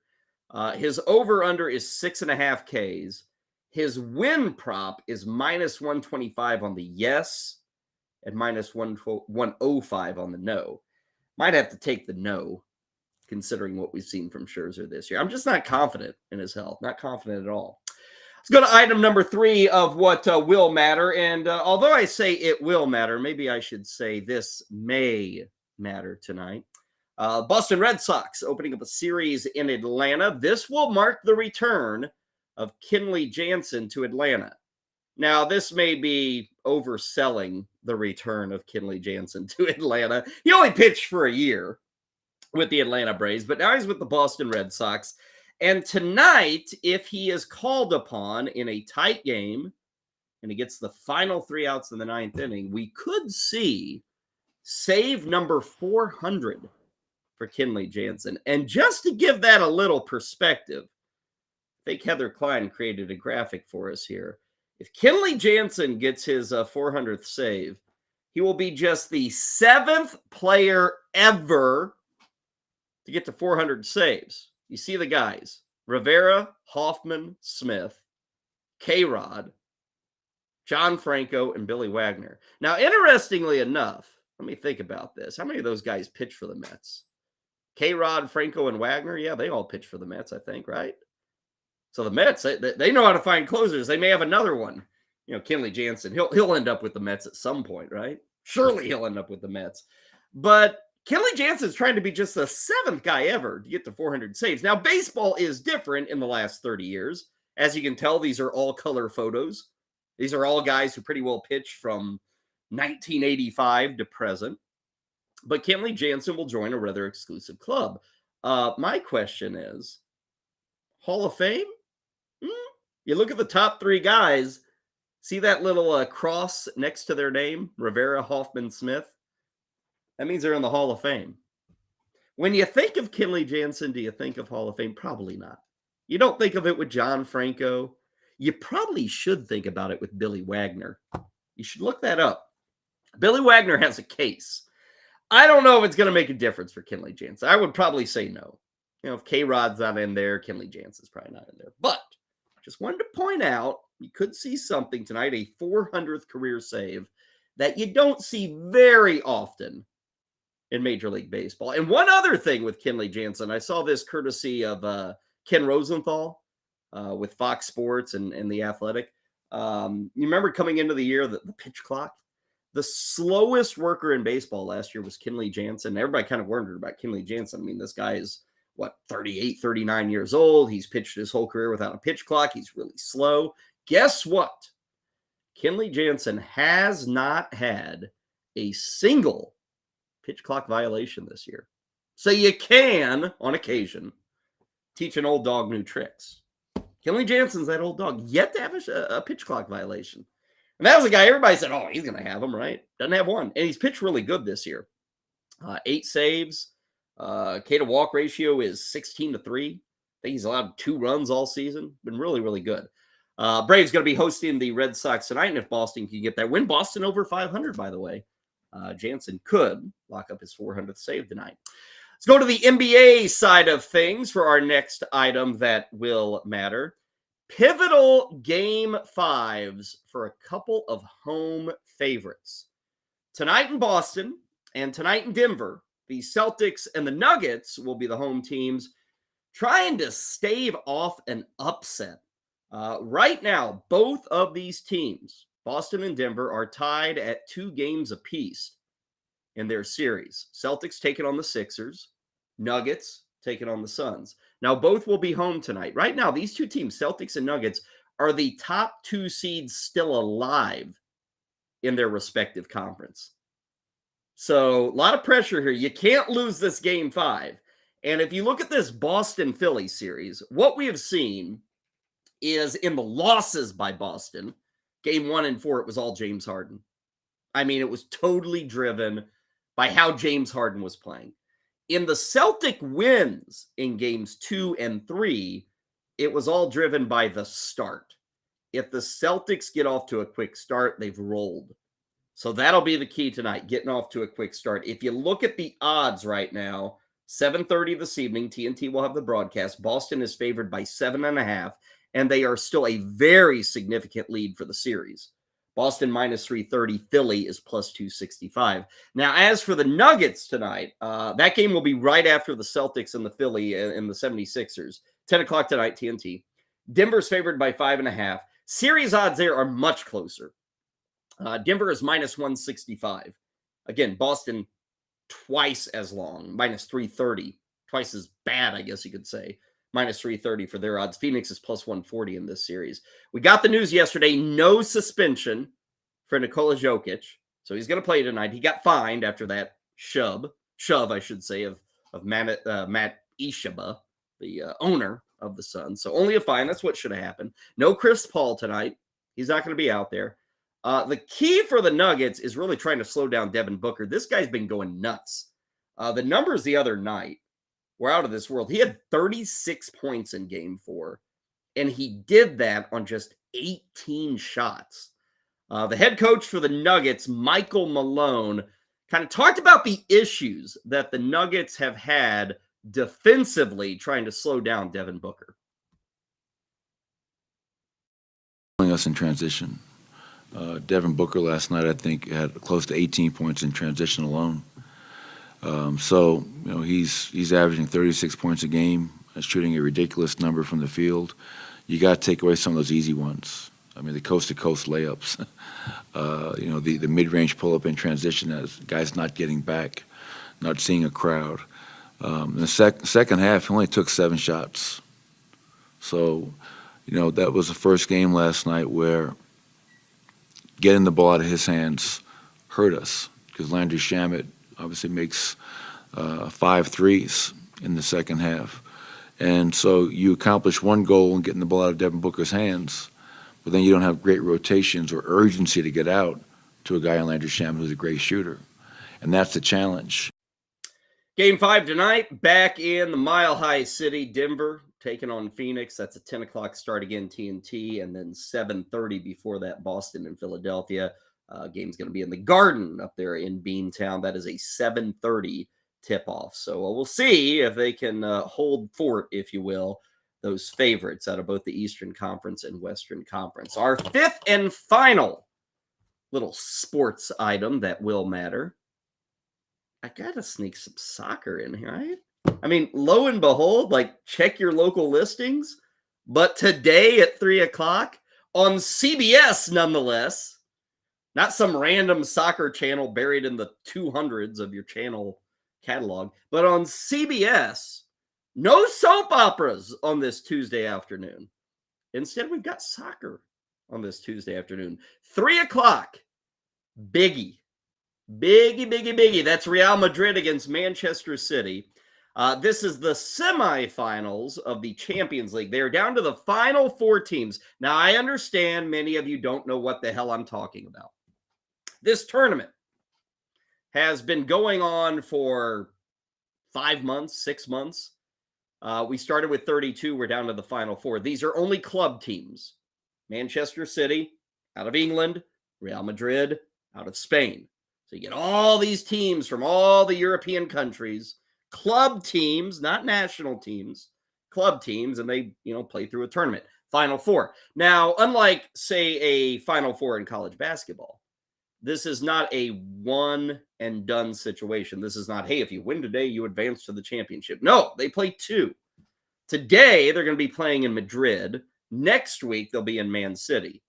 [SPEAKER 2] His over-under is 6.5 Ks. His win prop is minus 125 on the yes and minus 105 on the no. Might have to take the no, considering what we've seen from Scherzer this year. I'm just not confident in his health. Not confident at all. Let's go to item number 3 of what will matter. And although I say it will matter, maybe I should say this may matter tonight. Boston Red Sox opening up a series in Atlanta. This will mark the return of Kenley Jansen to Atlanta. Now, this may be overselling the return of Kenley Jansen to Atlanta. He only pitched for a year with the Atlanta Braves, but now he's with the Boston Red Sox. And tonight, if he is called upon in a tight game and he gets the final 3 outs in the 9th inning, we could see save number 400 for Kenley Jansen. And just to give that a little perspective, I think Heather Klein created a graphic for us here. If Kenley Jansen gets his 400th save, he will be just the 7th player ever to get to 400 saves. You see the guys: Rivera, Hoffman, Smith, K-Rod, John Franco, and Billy Wagner. Now, interestingly enough, let me think about this. How many of those guys pitch for the Mets? K-Rod, Franco, and Wagner? Yeah, they all pitch for the Mets, I think, right? So the Mets, they know how to find closers. They may have another one. You know, Kenley Jansen, he'll end up with the Mets at some point, right? Surely he'll end up with the Mets. But Kenley Jansen's trying to be just the 7th guy ever to get to 400 saves. Now, baseball is different in the last 30 years. As you can tell, these are all color photos. These are all guys who pretty well pitched from 1985 to present. But Kenley Jansen will join a rather exclusive club. My question is, Hall of Fame? You look at the top 3 guys, see that little cross next to their name, Rivera, Hoffman, Smith? That means they're in the Hall of Fame. When you think of Kenley Jansen, do you think of Hall of Fame? Probably not. You don't think of it with John Franco. You probably should think about it with Billy Wagner. You should look that up. Billy Wagner has a case. I don't know if it's going to make a difference for Kenley Jansen. I would probably say no. You know, if K-Rod's not in there, Kenley Jansen's probably not in there. But just wanted to point out, you could see something tonight, a 400th career save that you don't see very often in Major League Baseball. And one other thing with Kenley Jansen, I saw this courtesy of Ken Rosenthal with Fox Sports and The Athletic. You remember coming into the year, the pitch clock? The slowest worker in baseball last year was Kenley Jansen. Everybody kind of wondered about Kenley Jansen. I mean, this guy is, 38, 39 years old. He's pitched his whole career without a pitch clock. He's really slow. Guess what? Kenley Jansen has not had a single pitch clock violation this year. So you can, on occasion, teach an old dog new tricks. Kenley Jansen's that old dog, yet to have a pitch clock violation. And that was a guy everybody said, oh, he's going to have him, right? Doesn't have one. And he's pitched really good this year. 8 saves. K to walk ratio is 16-3. I think he's allowed 2 runs all season. Been really, really good. Braves going to be hosting the Red Sox tonight. And if Boston can get that win, Boston over 500, by the way, Jansen could lock up his 400th save tonight. Let's go to the NBA side of things for our next item that will matter. Pivotal game 5s for a couple of home favorites. Tonight in Boston and tonight in Denver, the Celtics and the Nuggets will be the home teams trying to stave off an upset. Right now, both of these teams, Boston and Denver, are tied at 2 games apiece in their series. Celtics taking on the Sixers, Nuggets taking on the Suns. Now, both will be home tonight. Right now, these 2 teams, Celtics and Nuggets, are the top 2 seeds still alive in their respective conference. So, a lot of pressure here. You can't lose this game 5. And if you look at this Boston-Philly series, what we have seen is in the losses by Boston, game 1 and 4, it was all James Harden. I mean, it was totally driven by how James Harden was playing. In the Celtic wins in games 2 and 3, it was all driven by the start. If the Celtics get off to a quick start, they've rolled. So that'll be the key tonight, getting off to a quick start. If you look at the odds right now, 7:30 this evening, TNT will have the broadcast. Boston is favored by 7.5, and they are still a very significant lead for the series. Boston minus 330, Philly is plus 265. Now, as for the Nuggets tonight, that game will be right after the Celtics and the Philly and the 76ers. 10 o'clock tonight, TNT. Denver's favored by 5.5. Series odds there are much closer. Denver is minus 165. Again, Boston twice as long, minus 330. Twice as bad, I guess you could say. Minus 330 for their odds. Phoenix is plus 140 in this series. We got the news yesterday, no suspension for Nikola Jokic. So he's going to play tonight. He got fined after that shove, I should say, of Matt Ishaba, the owner of the Suns. So only a fine. That's what should have happened. No Chris Paul tonight. He's not going to be out there. The key for the Nuggets is really trying to slow down Devin Booker. This guy's been going nuts. The numbers the other night were out of this world. He had 36 points in game 4, and he did that on just 18 shots. The head coach for the Nuggets, Michael Malone, kind of talked about the issues that the Nuggets have had defensively trying to slow down Devin Booker.
[SPEAKER 14] Us in transition. Devin Booker last night, I think, had close to 18 points in transition alone. So, he's averaging 36 points a game, shooting a ridiculous number from the field. You got to take away some of those easy ones. I mean, the coast-to-coast layups. The mid-range pull-up in transition as guys not getting back, not seeing a crowd. In the second half, he only took 7 shots. So, that was the first game last night where getting the ball out of his hands hurt us because Landry Shamet obviously makes 5 threes in the second half. And so you accomplish one goal in getting the ball out of Devin Booker's hands, but then you don't have great rotations or urgency to get out to a guy in Landry Shamet who's a great shooter. And that's the challenge.
[SPEAKER 2] Game 5 tonight, back in the Mile High City, Denver, taking on Phoenix. That's a 10 o'clock start again, TNT, and then 7:30 before that, Boston and Philadelphia. Game's going to be in the Garden up there in Beantown. That is a 7:30 tip-off. So we'll see if they can hold fort, if you will, those favorites out of both the Eastern Conference and Western Conference. Our fifth and final little sports item that will matter. I got to sneak some soccer in here, right? I mean, lo and behold, check your local listings. But today at 3 o'clock on CBS, nonetheless, not some random soccer channel buried in the 200s of your channel catalog, but on CBS, no soap operas on this Tuesday afternoon. Instead, we've got soccer on this Tuesday afternoon. 3 o'clock, biggie. Biggie. That's Real Madrid against Manchester City. This is the semifinals of the Champions League. They're down to the final 4 teams. Now, I understand many of you don't know what the hell I'm talking about. This tournament has been going on for 5 months, 6 months. We started with 32. We're down to the final 4. These are only club teams. Manchester City out of England, Real Madrid out of Spain. So you get all these teams from all the European countries, club teams, not national teams, club teams, and they, play through a tournament. Final 4. Now, unlike, say, a Final 4 in college basketball, this is not a one and done situation. This is not, hey, if you win today, you advance to the championship. No, they play 2. Today, they're going to be playing in Madrid. Next week, they'll be in Man City.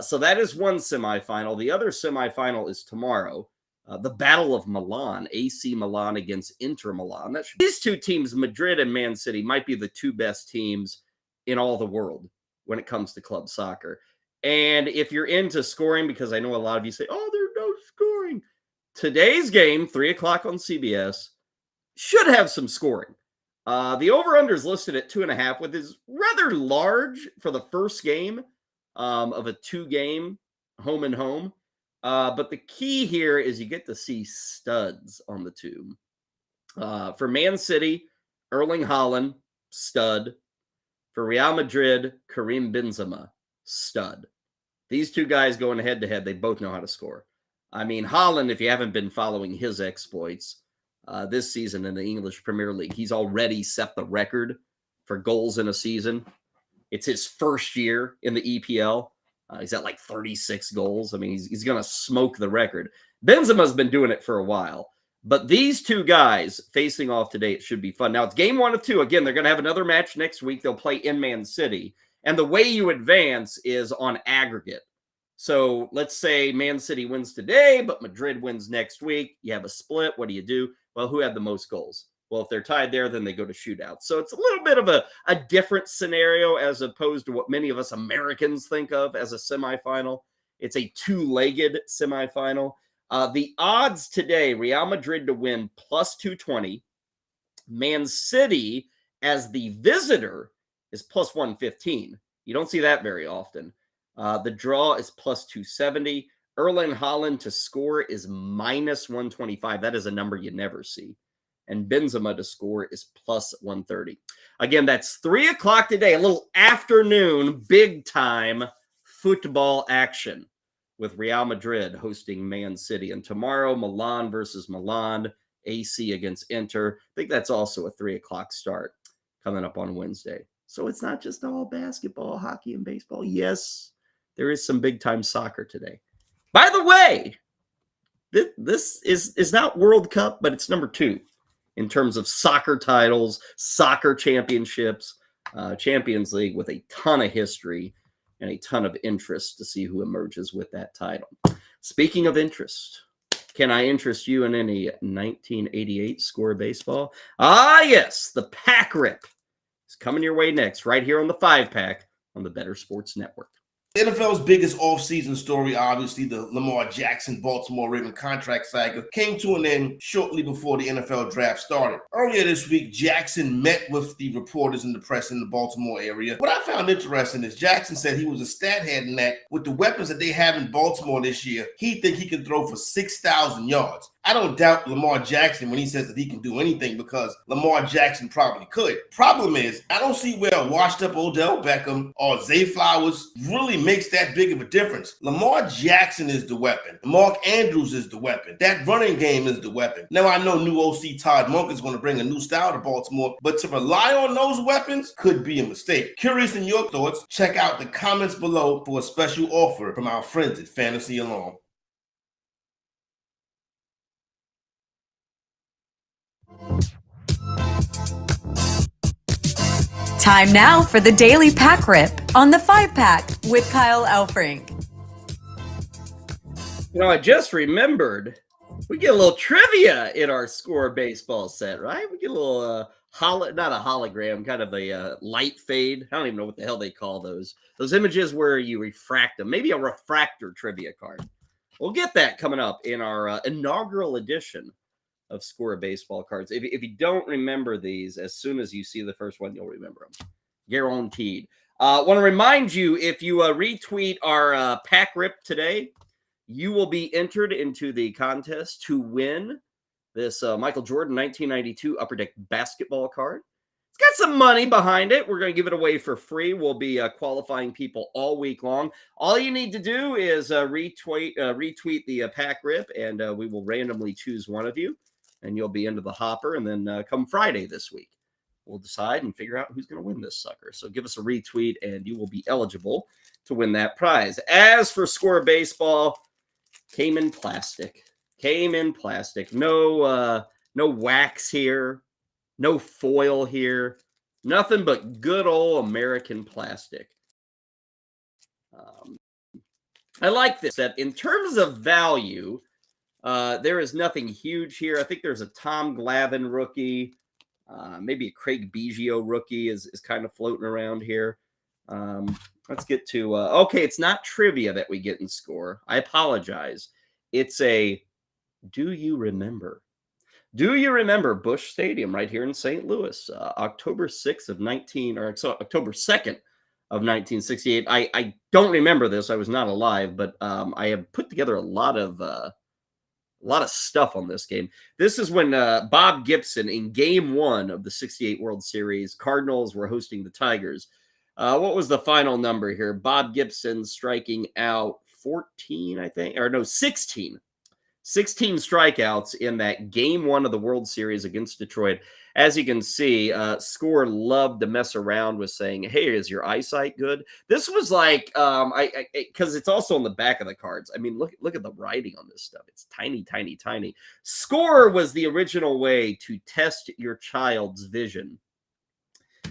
[SPEAKER 2] So that is one semifinal. The other semifinal is tomorrow. The Battle of Milan, AC Milan against Inter Milan. These 2 teams, Madrid and Man City, might be the 2 best teams in all the world when it comes to club soccer. And if you're into scoring, because I know a lot of you say, oh, there's no scoring. Today's game, 3 o'clock on CBS, should have some scoring. The over-under is listed at 2.5, which is rather large for the first game of a 2-game home and home. But the key here is you get to see studs on the tube. For Man City, Erling Haaland, stud. For Real Madrid, Karim Benzema, stud. These two guys going head to head, they both know how to score. I mean, Haaland, if you haven't been following his exploits this season in the English Premier League, he's already set the record for goals in a season. It's his first year in the EPL. He's at like 36 goals. I mean, he's going to smoke the record. Benzema's been doing it for a while. But these two guys facing off today, it should be fun. Now, it's game 1 of 2. Again, they're going to have another match next week. They'll play in Man City. And the way you advance is on aggregate. So let's say Man City wins today, but Madrid wins next week. You have a split. What do? Well, who had the most goals? Well, if they're tied there, then they go to shootouts. So it's a little bit of a different scenario as opposed to what many of us Americans think of as a semifinal. It's a two-legged semifinal. The odds today, Real Madrid to win plus 220. Man City as the visitor is plus 115. You don't see that very often. The draw is plus 270. Erling Haaland to score is minus 125. That is a number you never see. And Benzema to score is plus 130. Again, that's 3 o'clock today, a little afternoon, big time football action with Real Madrid hosting Man City. And tomorrow, Milan versus Milan, AC against Inter. I think that's also a 3 o'clock start coming up on Wednesday. So it's not just all basketball, hockey, and baseball. Yes, there is some big time soccer today. By the way, this is not World Cup, but it's number 2 in terms of soccer titles, soccer championships, Champions League with a ton of history and a ton of interest to see who emerges with that title. Speaking of interest, can I interest you in any 1988 score baseball? Ah, yes, the Pack Rip is coming your way next, right here on the 5-Pack on the Better Sports Network.
[SPEAKER 15] The NFL's biggest offseason story, obviously, the Lamar Jackson Baltimore Ravens contract saga, came to an end shortly before the NFL draft started. Earlier this week, Jackson met with the reporters and the press in the Baltimore area. What I found interesting is Jackson said he was a stat head and that with the weapons that they have in Baltimore this year, he think he can throw for 6,000 yards. I don't doubt Lamar Jackson when he says that he can do anything because Lamar Jackson probably could. Problem is, I don't see where a washed-up Odell Beckham or Zay Flowers really makes that big of a difference. Lamar Jackson is the weapon. Mark Andrews is the weapon. That running game is the weapon. Now, I know new OC Todd Monk is going to bring a new style to Baltimore, but to rely on those weapons could be a mistake. Curious in your thoughts? Check out the comments below for a special offer from our friends at Fantasy Alarm.
[SPEAKER 1] Time now for the Daily Pack Rip on the 5-Pack with Kyle Elfrink.
[SPEAKER 2] You know, I just remembered we get a little trivia in our Score baseball set, right? We get a little not a hologram, kind of a light fade. I don't even know what the hell they call those images where you refract them. Maybe a refractor trivia card. We'll get that coming up in our inaugural edition of Score Baseball cards. If you don't remember these, as soon as you see the first one, you'll remember them. Guaranteed. Want to remind you, if you retweet our Pack Rip today, you will be entered into the contest to win this Michael Jordan 1992 Upper Deck basketball card. It's got some money behind it. We're going to give it away for free. We'll be qualifying people all week long. All you need to do is retweet the Pack Rip, and we will randomly choose one of you. And you'll be into the hopper. And then come Friday this week, we'll decide and figure out who's going to win this sucker. So give us a retweet and you will be eligible to win that prize. As for Score Baseball, came in plastic. No wax here. No foil here. Nothing but good old American plastic. I like this set. In terms of value, there is nothing huge here. I think there's a Tom Glavine rookie. Maybe a Craig Biggio rookie is kind of floating around here. Let's get to... okay, it's not trivia that we get in Score. I apologize. It's a Do You Remember? Do you remember Busch Stadium right here in St. Louis? October 2nd of 1968. I don't remember this. I was not alive, but I have put together a lot of stuff on this game. This is when Bob Gibson, in Game 1 of the 68 World Series, Cardinals were hosting the Tigers. What was the final number here? Bob Gibson striking out 14, I think, or no, 16. 16 strikeouts in that game 1 of the World Series against Detroit. As you can see, Score loved to mess around with saying, hey, is your eyesight good? This was like, because it's also on the back of the cards. I mean, look at the writing on this stuff. It's tiny, tiny, tiny. Score was the original way to test your child's vision.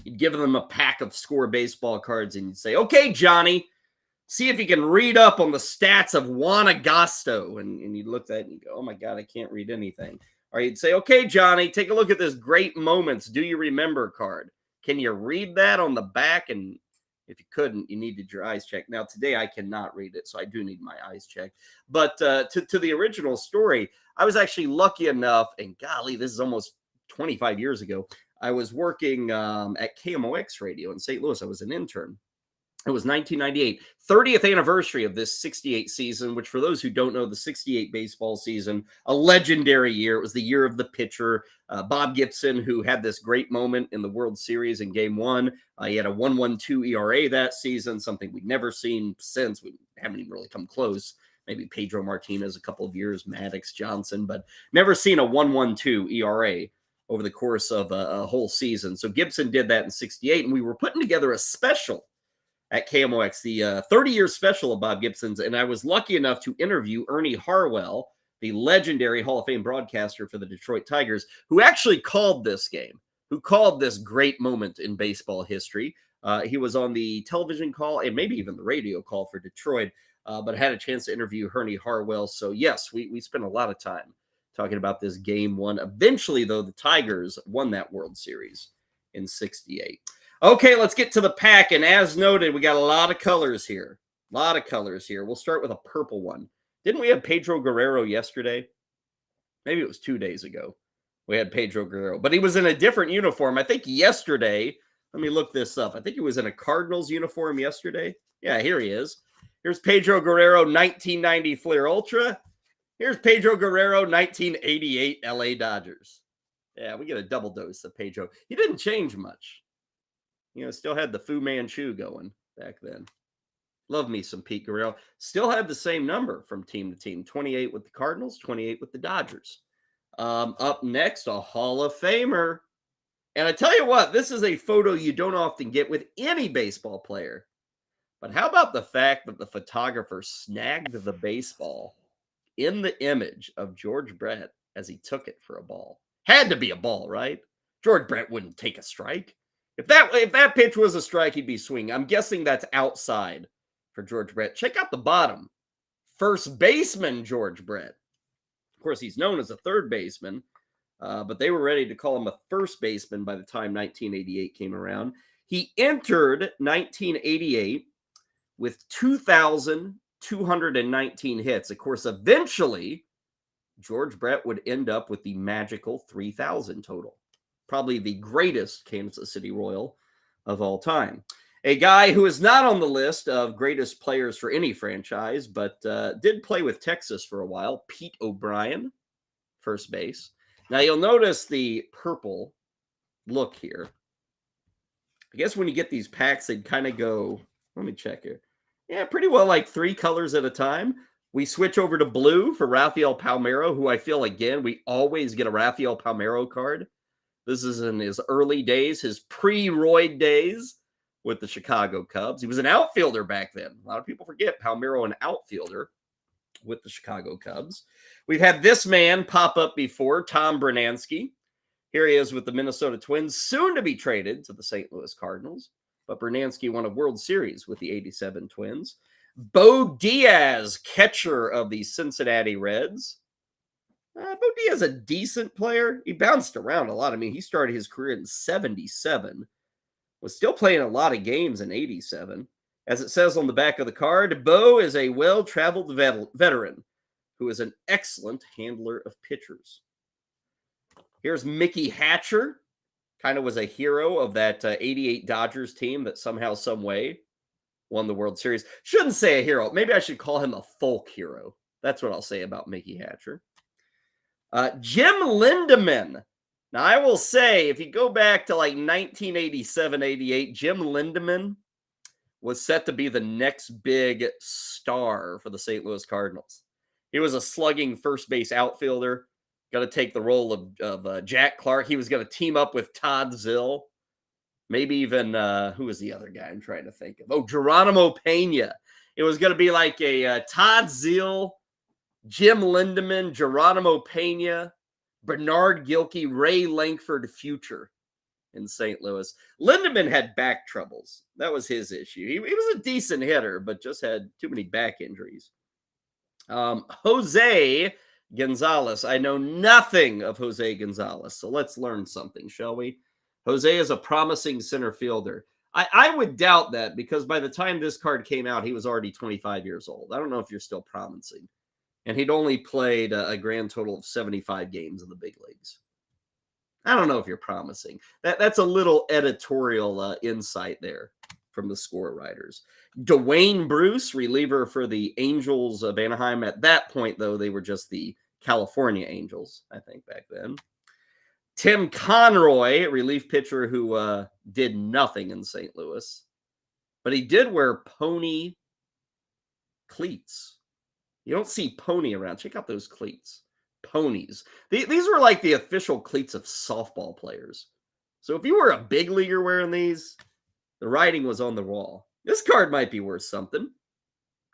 [SPEAKER 2] You'd give them a pack of Score baseball cards and you'd say, okay, Johnny, see if you can read up on the stats of Juan Agosto. And you look at it and you go, oh my God, I can't read anything. Or you'd say, okay, Johnny, take a look at this great moments. Do you remember card? Can you read that on the back? And if you couldn't, you needed your eyes checked. Now, today I cannot read it, so I do need my eyes checked. But to the original story, I was actually lucky enough, and golly, this is almost 25 years ago. I was working at KMOX Radio in St. Louis. I was an intern. It was 1998, 30th anniversary of this 68 season, which for those who don't know, the 68 baseball season, a legendary year. It was the year of the pitcher, Bob Gibson, who had this great moment in the World Series in Game 1. He had a 1.12 ERA that season, something we'd never seen since. We haven't even really come close. Maybe Pedro Martinez a couple of years, Maddox, Johnson, but never seen a 1.12 ERA over the course of a whole season. So Gibson did that in 68, and we were putting together a special at KMOX, the 30-year special of Bob Gibson's, and I was lucky enough to interview Ernie Harwell, the legendary Hall of Fame broadcaster for the Detroit Tigers, who actually called this game, who called this great moment in baseball history. He was on the television call and maybe even the radio call for Detroit, but I had a chance to interview Ernie Harwell. So, yes, we spent a lot of time talking about this Game 1. Eventually, though, the Tigers won that World Series in 68. Okay, let's get to the pack. And as noted, we got a lot of colors here. A lot of colors here. We'll start with a purple one. Didn't we have Pedro Guerrero yesterday? Maybe it was 2 days ago. We had Pedro Guerrero, but he was in a different uniform. I think yesterday, let me look this up. I think he was in a Cardinals uniform yesterday. Yeah, here he is. Here's Pedro Guerrero, 1990 Fleer Ultra. Here's Pedro Guerrero, 1988 LA Dodgers. Yeah, we get a double dose of Pedro. He didn't change much. You know, still had the Fu Manchu going back then. Love me some Pete Guerrero. Still had the same number from team to team. 28 with the Cardinals, 28 with the Dodgers. Up next, a Hall of Famer. And I tell you what, this is a photo you don't often get with any baseball player. But how about the fact that the photographer snagged the baseball in the image of George Brett as he took it for a ball? Had to be a ball, right? George Brett wouldn't take a strike. If that pitch was a strike, he'd be swinging. I'm guessing that's outside for George Brett. Check out the bottom. First baseman George Brett. Of course, he's known as a third baseman, but they were ready to call him a first baseman by the time 1988 came around. He entered 1988 with 2,219 hits. Of course, eventually, George Brett would end up with the magical 3,000 total. Probably the greatest Kansas City Royal of all time. A guy who is not on the list of greatest players for any franchise, but did play with Texas for a while, Pete O'Brien, first base. Now, you'll notice the purple look here. I guess when you get these packs, they'd kind of go, let me check here. Yeah, pretty well like 3 colors at a time. We switch over to blue for Rafael Palmeiro, who I feel, again, we always get a Rafael Palmeiro card. This is in his early days, his pre-Royd days with the Chicago Cubs. He was an outfielder back then. A lot of people forget Palmeiro, an outfielder with the Chicago Cubs. We've had this man pop up before, Tom Brunansky. Here he is with the Minnesota Twins, soon to be traded to the St. Louis Cardinals. But Brunansky won a World Series with the 87 Twins. Bo Diaz, catcher of the Cincinnati Reds. Bo Diaz, a decent player. He bounced around a lot. I mean, he started his career in 77. Was still playing a lot of games in 87. As it says on the back of the card, Bo is a well-traveled veteran who is an excellent handler of pitchers. Here's Mickey Hatcher. Kind of was a hero of that 88 Dodgers team that somehow, some way won the World Series. Shouldn't say a hero. Maybe I should call him a folk hero. That's what I'll say about Mickey Hatcher. Jim Lindemann. Now, I will say, if you go back to like 1987, 88, Jim Lindemann, was set to be the next big star for the St. Louis Cardinals. He was a slugging first base outfielder, going to take the role of Jack Clark. He was going to team up with Todd Zill. Maybe even, who was the other guy I'm trying to think of? Oh, Geronimo Pena. It was going to be like a Todd Zill, Jim Lindemann, Geronimo Pena, Bernard Gilkey, Ray Langford future in St. Louis. Lindemann had back troubles. That was his issue. He was a decent hitter, but just had too many back injuries. Jose Gonzalez. I know nothing of Jose Gonzalez, so let's learn something, shall we? Jose is a promising center fielder. I would doubt that because by the time this card came out, he was already 25 years old. I don't know if you're still promising. And he'd only played a grand total of 75 games in the big leagues. I don't know if you're promising. That's a little editorial insight there from the score writers. Dwayne Bruce, reliever for the Angels of Anaheim. At that point, though, they were just the California Angels, I think, back then. Tim Conroy, relief pitcher who did nothing in St. Louis, but he did wear pony cleats. You don't see pony around. Check out those cleats. Ponies. These were like the official cleats of softball players. So if you were a big leaguer wearing these, the writing was on the wall. This card might be worth something.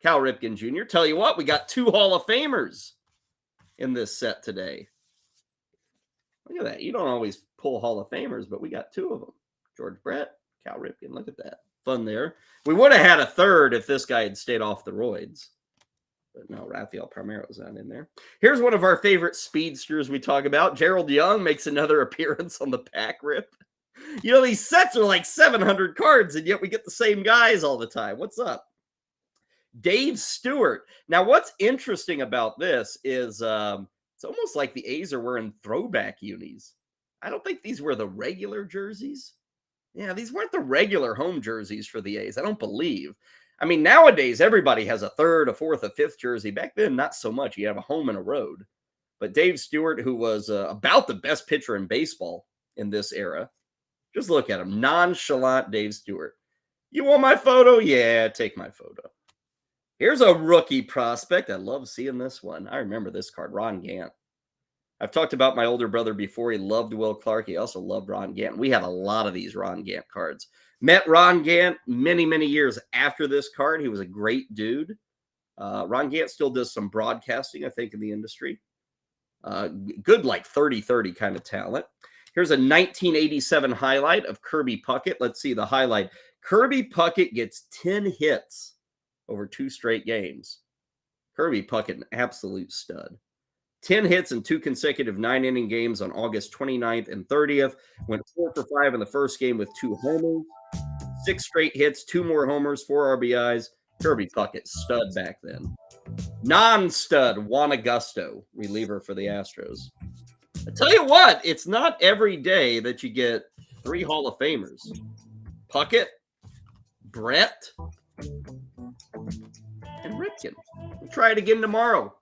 [SPEAKER 2] Cal Ripken Jr. Tell you what, we got 2 Hall of Famers in this set today. Look at that. You don't always pull Hall of Famers, but we got 2 of them. George Brett, Cal Ripken. Look at that. Fun there. We would have had a third if this guy had stayed off the roids. But no, Rafael Palmeiro's not in there. Here's one of our favorite speedsters we talk about. Gerald Young makes another appearance on the pack rip. You know, these sets are like 700 cards, and yet we get the same guys all the time. What's up? Dave Stewart. Now, what's interesting about this is it's almost like the A's are wearing throwback unis. I don't think these were the regular jerseys. Yeah, these weren't the regular home jerseys for the A's. I don't believe. I mean, nowadays, everybody has a third, a fourth, a fifth jersey. Back then, not so much. You have a home and a road. But Dave Stewart, who was about the best pitcher in baseball in this era, just look at him. Nonchalant Dave Stewart. You want my photo? Yeah, take my photo. Here's a rookie prospect. I love seeing this one. I remember this card, Ron Gant. I've talked about my older brother before. He loved Will Clark. He also loved Ron Gant. We had a lot of these Ron Gant cards. Met Ron Gant many, many years after this card. He was a great dude. Ron Gant still does some broadcasting, I think, in the industry. Good, like 30-30 kind of talent. Here's a 1987 highlight of Kirby Puckett. Let's see the highlight. Kirby Puckett gets 10 hits over 2 straight games. Kirby Puckett, an absolute stud. 10 hits in 2 consecutive 9-inning games on August 29th and 30th. Went 4 for 5 in the first game with 2 homers. 6 straight hits, 2 more homers, 4 RBIs. Kirby Puckett, stud back then. Non-stud, Juan Augusto, reliever for the Astros. I tell you what, it's not every day that you get 3 Hall of Famers. Puckett, Brett, and Ripken. We'll try it again tomorrow.